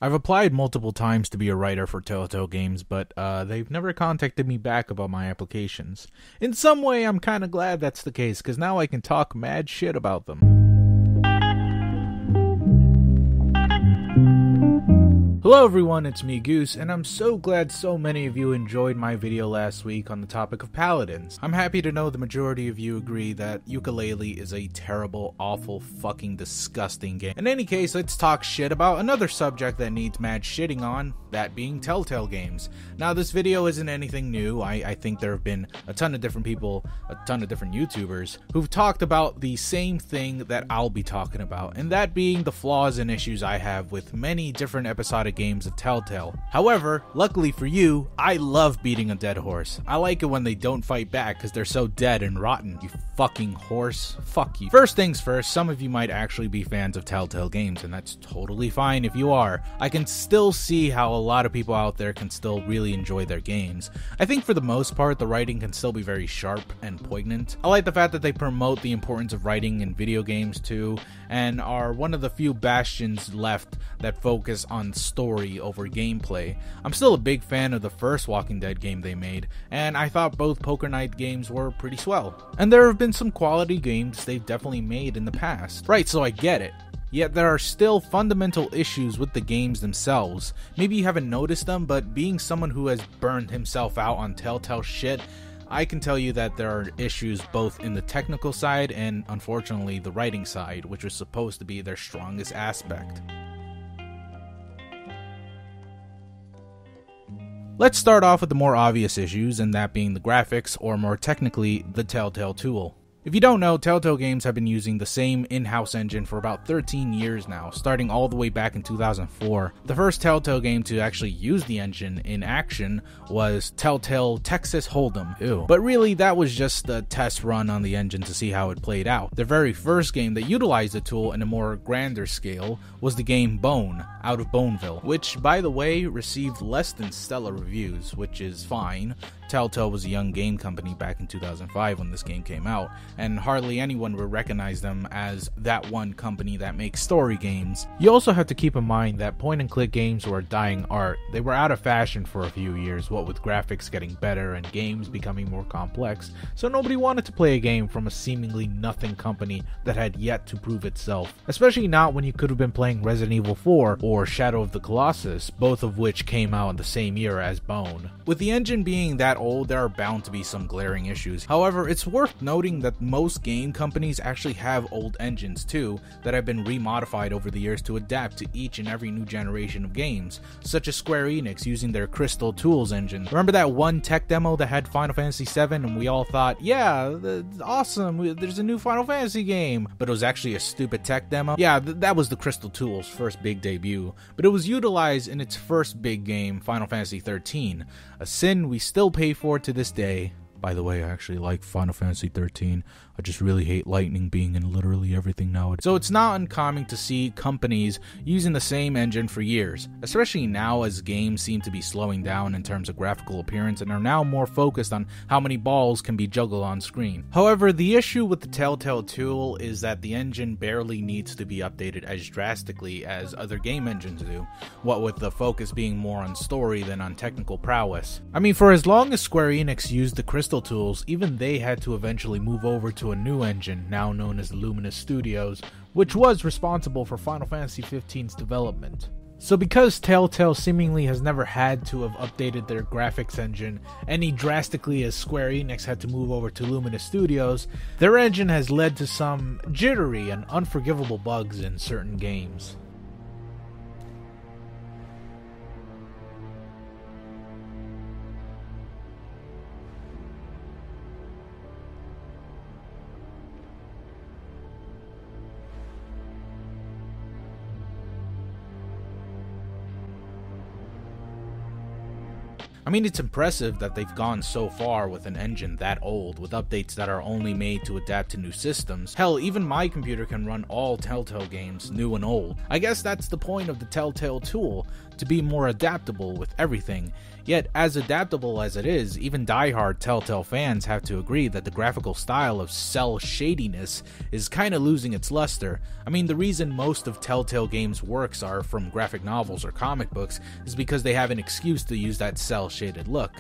I've applied multiple times to be a writer for Telltale games, but they've never contacted me back about my applications. In some way, I'm kinda glad that's the case, because now I can talk mad shit about them. Hello everyone, it's me Goose, and I'm so glad so many of you enjoyed my video last week on the topic of Paladins. I'm happy to know the majority of you agree that Yooka-Laylee is a terrible, awful, fucking disgusting game. In any case, let's talk shit about another subject that needs mad shitting on, that being Telltale games. Now this video isn't anything new. I think there have been a ton of different people, a ton of different YouTubers, who've talked about the same thing that I'll be talking about, and that being the flaws and issues I have with many different episodic games of Telltale. However, luckily for you, I love beating a dead horse. I like it when they don't fight back because they're so dead and rotten. You fucking horse. Fuck you. First things first, some of you might actually be fans of Telltale games, and that's totally fine if you are. I can still see how a lot of people out there can still really enjoy their games. I think for the most part, the writing can still be very sharp and poignant. I like the fact that they promote the importance of writing in video games too, and are one of the few bastions left that focus on story over gameplay. I'm still a big fan of the first Walking Dead game they made, and I thought both Poker Night games were pretty swell. And there have been some quality games they've definitely made in the past. Right, so I get it. Yet there are still fundamental issues with the games themselves. Maybe you haven't noticed them, but being someone who has burned himself out on Telltale shit, I can tell you that there are issues both in the technical side and, unfortunately, the writing side, which was supposed to be their strongest aspect. Let's start off with the more obvious issues, and that being the graphics, or more technically, the Telltale tool. If you don't know, Telltale games have been using the same in-house engine for about 13 years now, starting all the way back in 2004. The first Telltale game to actually use the engine in action was Telltale Texas Hold'em. Ew. But really, that was just a test run on the engine to see how it played out. The very first game that utilized the tool in a more grander scale was the game Bone, out of Boneville, which, by the way, received less than stellar reviews, which is fine. Telltale was a young game company back in 2005 when this game came out, and hardly anyone would recognize them as that one company that makes story games. You also have to keep in mind that point-and-click games were a dying art. They were out of fashion for a few years, what with graphics getting better and games becoming more complex, so nobody wanted to play a game from a seemingly nothing company that had yet to prove itself, especially not when you could have been playing Resident Evil 4 or Shadow of the Colossus, both of which came out in the same year as Bone. With the engine being that old, there are bound to be some glaring issues. However, it's worth noting that most game companies actually have old engines too that have been remodified over the years to adapt to each and every new generation of games, such as Square Enix using their Crystal Tools engine. Remember that one tech demo that had Final Fantasy VII and we all thought, yeah, awesome, there's a new Final Fantasy game, but it was actually a stupid tech demo? Yeah, that was the Crystal Tools' first big debut, but it was utilized in its first big game, Final Fantasy XIII, a sin we still pay for to this day. By the way, I actually like Final Fantasy XIII. I just really hate lightning being in literally everything nowadays. So it's not uncommon to see companies using the same engine for years, especially now as games seem to be slowing down in terms of graphical appearance and are now more focused on how many balls can be juggled on screen. However, the issue with the Telltale tool is that the engine barely needs to be updated as drastically as other game engines do, what with the focus being more on story than on technical prowess. I mean, for as long as Square Enix used the Crystal Tools, even they had to eventually move over to a new engine, now known as Luminous Studios, which was responsible for Final Fantasy XV's development. So because Telltale seemingly has never had to have updated their graphics engine any drastically as Square Enix had to move over to Luminous Studios, their engine has led to some jittery and unforgivable bugs in certain games. I mean, it's impressive that they've gone so far with an engine that old, with updates that are only made to adapt to new systems. Hell, even my computer can run all Telltale games, new and old. I guess that's the point of the Telltale tool, to be more adaptable with everything. Yet, as adaptable as it is, even diehard Telltale fans have to agree that the graphical style of cel shadiness is kinda losing its luster. I mean, the reason most of Telltale games' works are from graphic novels or comic books is because they have an excuse to use that cel shaded look.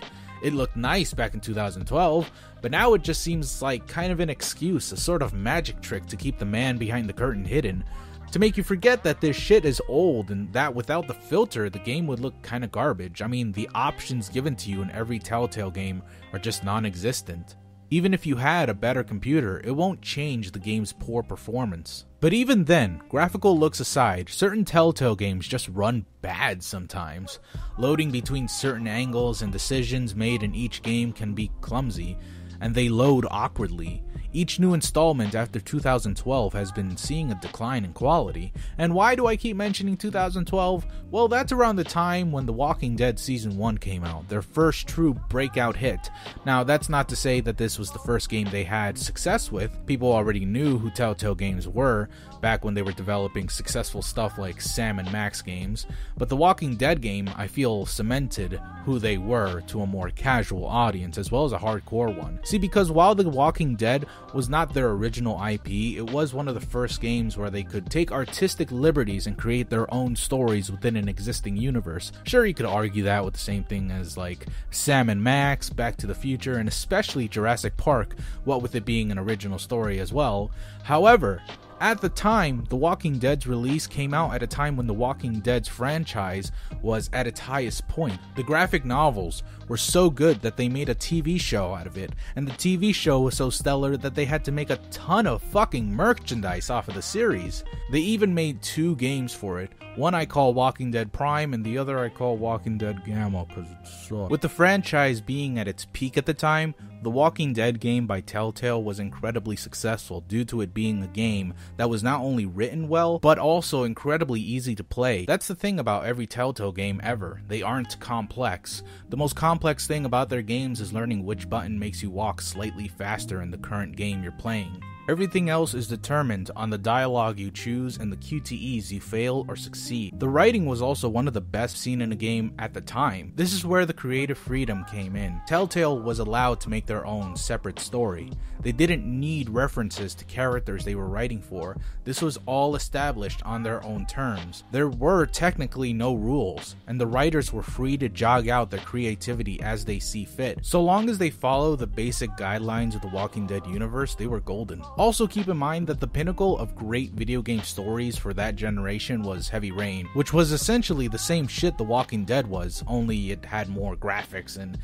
It looked nice back in 2012, but now it just seems like kind of an excuse, a sort of magic trick to keep the man behind the curtain hidden, to make you forget that this shit is old and that without the filter, the game would look kinda garbage. I mean, the options given to you in every Telltale game are just non-existent. Even if you had a better computer, it won't change the game's poor performance. But even then, graphical looks aside, certain Telltale games just run bad sometimes. Loading between certain angles and decisions made in each game can be clumsy, and they load awkwardly. Each new installment after 2012 has been seeing a decline in quality. And why do I keep mentioning 2012? Well, that's around the time when The Walking Dead Season 1 came out, their first true breakout hit. Now, that's not to say that this was the first game they had success with. People already knew who Telltale games were back when they were developing successful stuff like Sam and Max games, but The Walking Dead game, I feel, cemented who they were to a more casual audience as well as a hardcore one. See, because while The Walking Dead was not their original IP, it was one of the first games where they could take artistic liberties and create their own stories within an existing universe. Sure, you could argue that with the same thing as like Sam and Max, Back to the Future, and especially Jurassic Park, what with it being an original story as well. However, at the time, The Walking Dead's release came out at a time when The Walking Dead's franchise was at its highest point. The graphic novels were so good that they made a TV show out of it, and the TV show was so stellar that they had to make a ton of fucking merchandise off of the series. They even made 2 games for it. One I call Walking Dead Prime, and the other I call Walking Dead Gamma, cause it sucks. With the franchise being at its peak at the time, the Walking Dead game by Telltale was incredibly successful due to it being a game that was not only written well, but also incredibly easy to play. That's the thing about every Telltale game ever. They aren't complex. The most complex thing about their games is learning which button makes you walk slightly faster in the current game you're playing. Everything else is determined on the dialogue you choose and the QTEs you fail or succeed. The writing was also one of the best seen in a game at the time. This is where the creative freedom came in. Telltale was allowed to make their own separate story. They didn't need references to characters they were writing for. This was all established on their own terms. There were technically no rules, and the writers were free to jog out their creativity as they see fit. So long as they follow the basic guidelines of the Walking Dead universe, they were golden. Also keep in mind that the pinnacle of great video game stories for that generation was Heavy Rain, which was essentially the same shit The Walking Dead was, only it had more graphics and,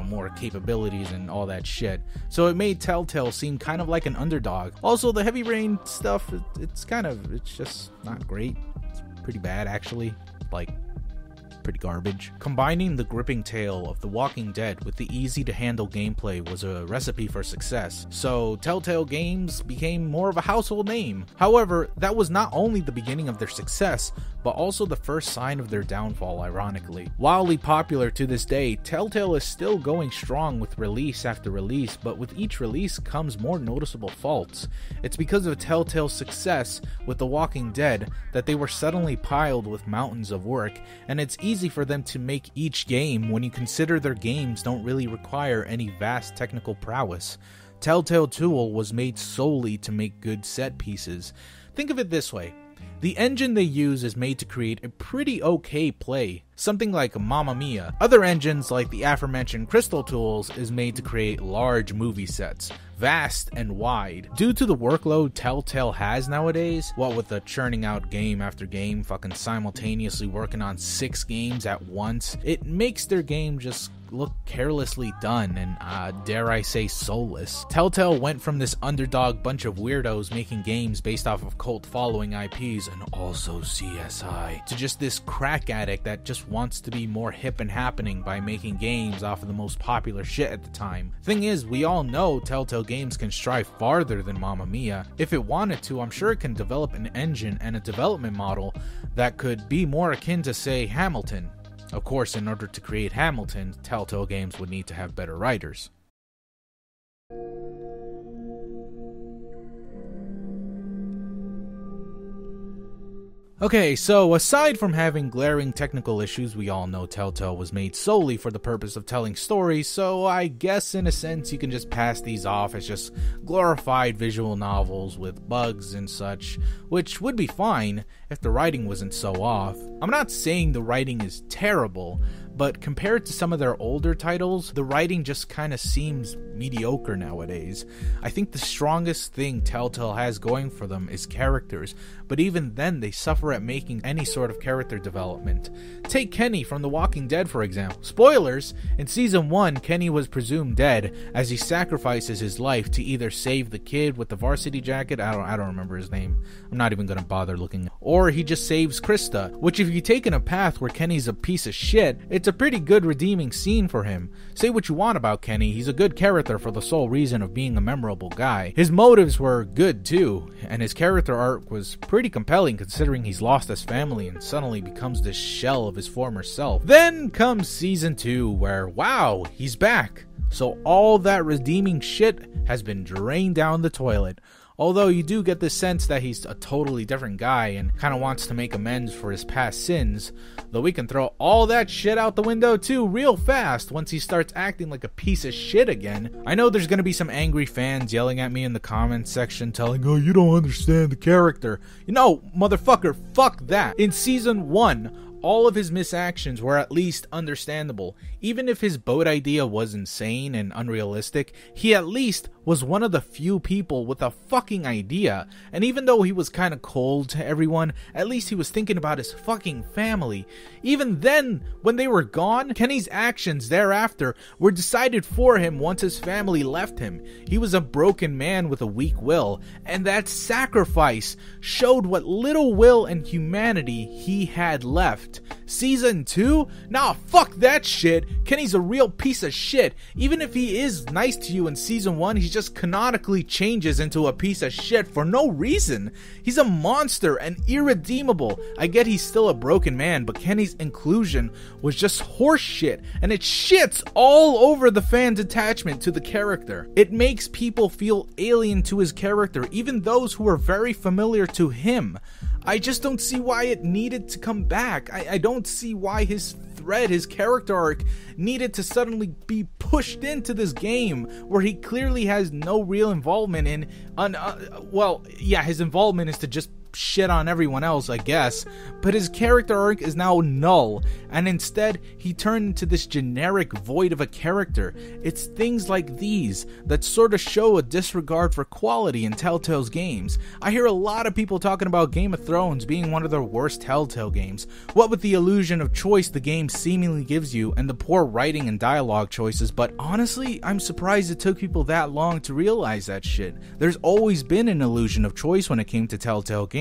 more capabilities and all that shit. So it made Telltale seem kind of like an underdog. Also, the Heavy Rain stuff, it's just not great. It's pretty bad actually. Like, pretty garbage. Combining the gripping tale of The Walking Dead with the easy to handle gameplay was a recipe for success, so Telltale Games became more of a household name. However, that was not only the beginning of their success, but also the first sign of their downfall, ironically. Wildly popular to this day, Telltale is still going strong with release after release, but with each release comes more noticeable faults. It's because of Telltale's success with The Walking Dead that they were suddenly piled with mountains of work, and it's easy for them to make each game when you consider their games don't really require any vast technical prowess. Telltale Tool was made solely to make good set pieces. Think of it this way. The engine they use is made to create a pretty okay play, something like Mamma Mia. Other engines like the aforementioned Crystal Tools is made to create large movie sets, vast and wide. Due to the workload Telltale has nowadays, what with the churning out game after game, fucking simultaneously working on 6 games at once, it makes their game just look carelessly done and, dare I say, soulless. Telltale went from this underdog bunch of weirdos making games based off of cult following IPs and also CSI, to just this crack addict that just wants to be more hip and happening by making games off of the most popular shit at the time. Thing is, we all know Telltale Games can strive farther than Mamma Mia. If it wanted to, I'm sure it can develop an engine and a development model that could be more akin to, say, Hamilton. Of course, in order to create Hamilton, Telltale Games would need to have better writers. Okay, so aside from having glaring technical issues, we all know Telltale was made solely for the purpose of telling stories, so I guess in a sense you can just pass these off as just glorified visual novels with bugs and such, which would be fine if the writing wasn't so off. I'm not saying the writing is terrible, but compared to some of their older titles, the writing just kind of seems mediocre nowadays. I think the strongest thing Telltale has going for them is characters, but even then they suffer at making any sort of character development. Take Kenny from The Walking Dead for example. Spoilers! In Season 1, Kenny was presumed dead as he sacrifices his life to either save the kid with the varsity jacket, I don't remember his name, I'm not even gonna bother looking, or he just saves Krista, which if you take in a path where Kenny's a piece of shit, it's a pretty good redeeming scene for him. Say what you want about Kenny, he's a good character for the sole reason of being a memorable guy. His motives were good too, and his character arc was pretty compelling considering he's lost his family and suddenly becomes this shell of his former self. Then comes Season 2 where, wow, he's back. So all that redeeming shit has been drained down the toilet. Although you do get the sense that he's a totally different guy and kind of wants to make amends for his past sins, though we can throw all that shit out the window too real fast once he starts acting like a piece of shit again. I know there's gonna be some angry fans yelling at me in the comments section telling, oh, you don't understand the character. You know, motherfucker, fuck that. In Season 1, all of his misactions were at least understandable. Even if his boat idea was insane and unrealistic, he at least was one of the few people with a fucking idea. And even though he was kind of cold to everyone, at least he was thinking about his fucking family. Even then, when they were gone, Kenny's actions thereafter were decided for him once his family left him. He was a broken man with a weak will, and that sacrifice showed what little will and humanity he had left. Season 2? Nah, fuck that shit. Kenny's a real piece of shit. Even if he is nice to you in Season 1, he just canonically changes into a piece of shit for no reason. He's a monster and irredeemable. I get he's still a broken man, but Kenny's inclusion was just horse shit, and it shits all over the fans' attachment to the character. It makes people feel alien to his character, even those who are very familiar to him. I just don't see why it needed to come back. I don't see why his thread, his character arc, needed to suddenly be pushed into this game where he clearly has no real involvement in. Well, yeah, his involvement is to just shit on everyone else, I guess, but his character arc is now null, and instead he turned into this generic void of a character. It's things like these that sort of show a disregard for quality in Telltale's games. I hear a lot of people talking about Game of Thrones being one of their worst Telltale games, what with the illusion of choice the game seemingly gives you and the poor writing and dialogue choices, but honestly, I'm surprised it took people that long to realize that shit. There's always been an illusion of choice when it came to Telltale games,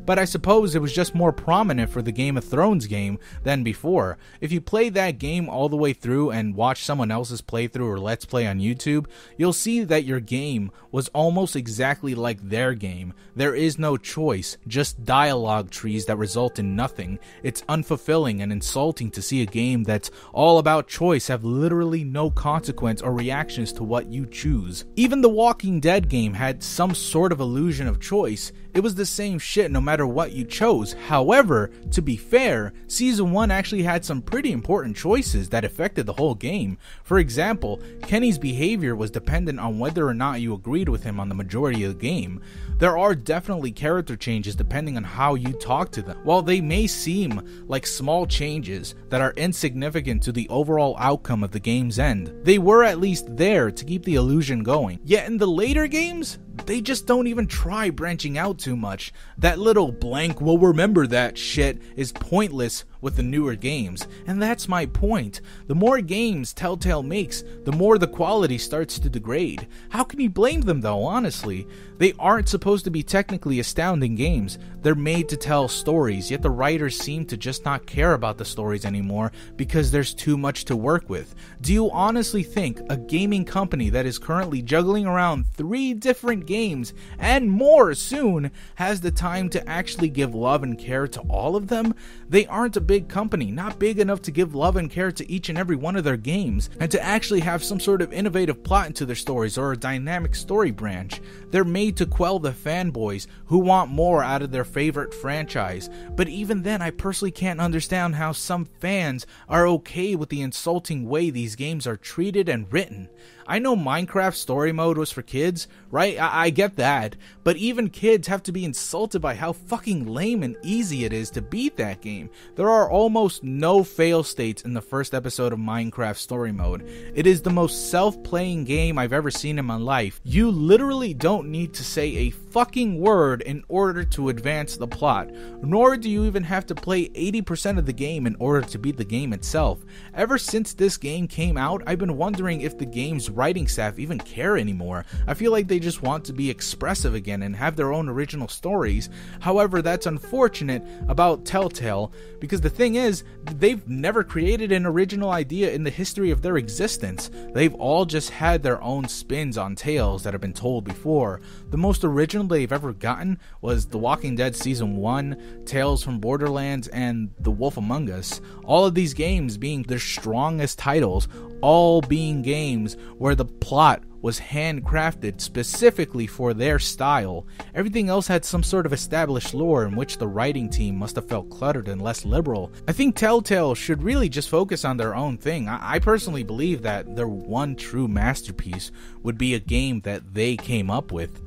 but I suppose it was just more prominent for the Game of Thrones game than before. If you play that game all the way through and watch someone else's playthrough or let's play on YouTube, you'll see that your game was almost exactly like their game. There is no choice, just dialogue trees that result in nothing. It's unfulfilling and insulting to see a game that's all about choice have literally no consequence or reactions to what you choose. Even the Walking Dead game had some sort of illusion of choice. It was the same shit no matter what you chose. However, to be fair, Season 1 actually had some pretty important choices that affected the whole game. For example, Kenny's behavior was dependent on whether or not you agreed with him on the majority of the game. There are definitely character changes depending on how you talk to them. While they may seem like small changes that are insignificant to the overall outcome of the game's end, they were at least there to keep the illusion going. Yet in the later games, they just don't even try branching out too much. That little blank "we'll remember that" shit is pointless with the newer games, and that's my point. The more games Telltale makes, the more the quality starts to degrade. How can you blame them though, honestly? They aren't supposed to be technically astounding games. They're made to tell stories, yet the writers seem to just not care about the stories anymore because there's too much to work with. Do you honestly think a gaming company that is currently juggling around 3 different games and more soon has the time to actually give love and care to all of them? They aren't a big big company, not big enough to give love and care to each and every one of their games, and to actually have some sort of innovative plot into their stories or a dynamic story branch. They're made to quell the fanboys who want more out of their favorite franchise, but even then I personally can't understand how some fans are okay with the insulting way these games are treated and written. I know Minecraft story mode was for kids, right? I get that, but even kids have to be insulted by how fucking lame and easy it is to beat that game. There are almost no fail states in the first episode of Minecraft story mode. It is the most self-playing game I've ever seen in my life. You literally don't need to say a fucking word in order to advance the plot, nor do you even have to play 80% of the game in order to beat the game itself. Ever since this game came out, I've been wondering if the game's writing staff even care anymore. I feel like they just want to be expressive again and have their own original stories. However, that's unfortunate about Telltale, because the thing is, they've never created an original idea in the history of their existence. They've all just had their own spins on tales that have been told before. The most original they've ever gotten was The Walking Dead Season 1, Tales from Borderlands, and The Wolf Among Us. All of these games being their strongest titles, all being games where the plot was handcrafted specifically for their style. Everything else had some sort of established lore in which the writing team must have felt cluttered and less liberal. I think Telltale should really just focus on their own thing. I personally believe that their one true masterpiece would be a game that they came up with.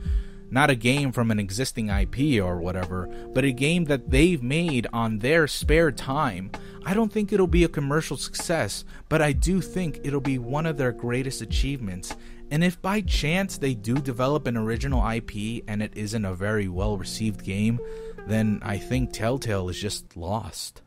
Not a game from an existing IP or whatever, but a game that they've made on their spare time. I don't think it'll be a commercial success, but I do think it'll be one of their greatest achievements. And if by chance they do develop an original IP and it isn't a very well received game, then I think Telltale is just lost.